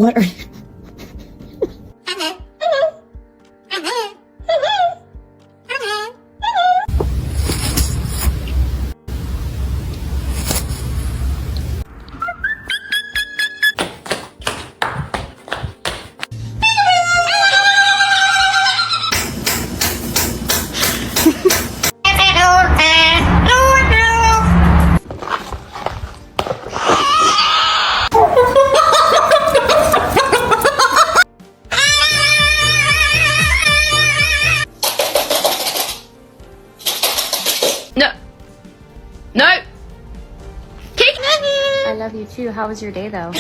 What are you? No. No. I love you too. How was your day though?